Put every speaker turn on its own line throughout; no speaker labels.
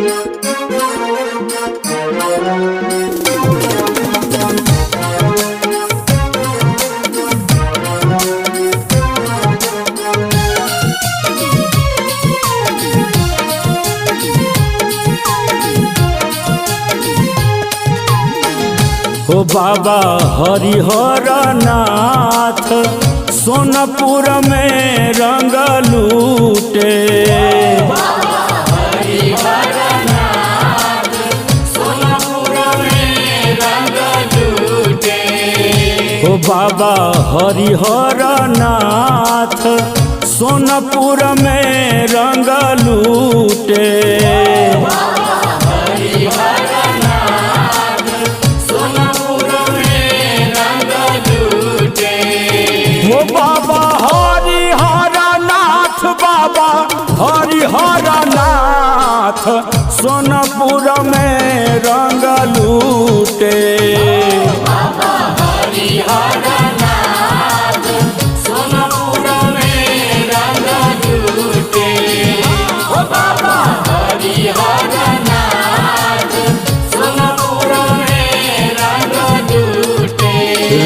हो बाबा हरिहर नाथ सोनपुर में रंग लूटे। हो बाबा हरिहर नाथ सोनपुर में रंग लूटे। हो बाबा हरिहर नाथ, बाबा हरिहर नाथ सोनपुर में रंग लूटे।
बाबा हरिहर नाथ सोनपुर में रंग लूटे। बाबा हरिहर नाथ सोनपुर में रंग लूटे।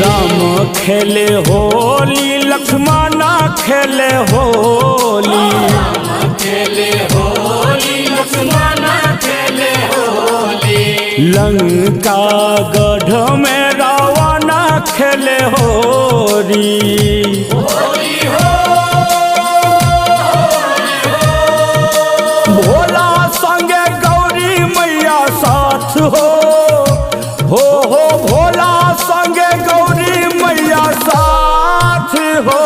राम खेले होली, लक्ष्मण खेले होली।
राम खेले होली, लक्ष्मण खेले होली।
लंका गढ़ में रावण खेले होली।
होली हो,
भोला संगे गौरी मैया साथ हो भोला संगे गौरी मैया साथ हो।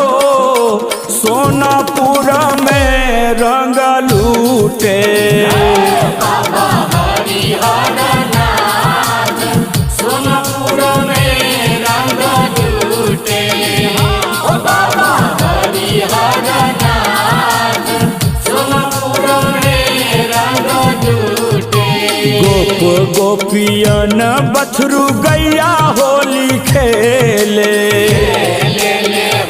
सोनपुर में रंग लूटे।
बाबा हरिहर नाथ सोनपुर में रंग लूटे। बाबा हरिहर नाथ सोनपुर में रंग लूटे।
गोप गोपियन बछरू गैया होली खेले।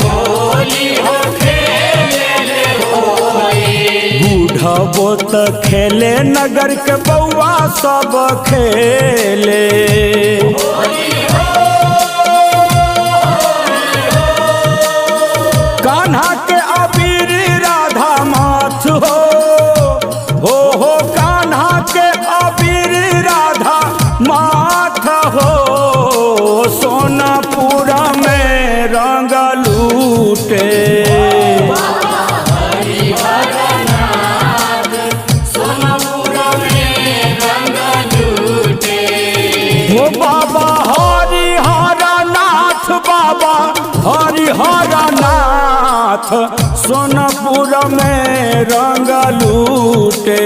होली हो, खेले होली।
बूढ़ा बोत खेले, नगर के बउआ सब खेले। कान्हा के अबीर राधा माथ हो कान्हा के अबीर राधा माथ हो। सोनपुर में रंग लूटे।
हरिहर नाथ सोनपुर में रंग लूटे।
हो बाबा हरिहर नाथ, बाबा हरिहर नाथ सोनपुर में रंग लूटे।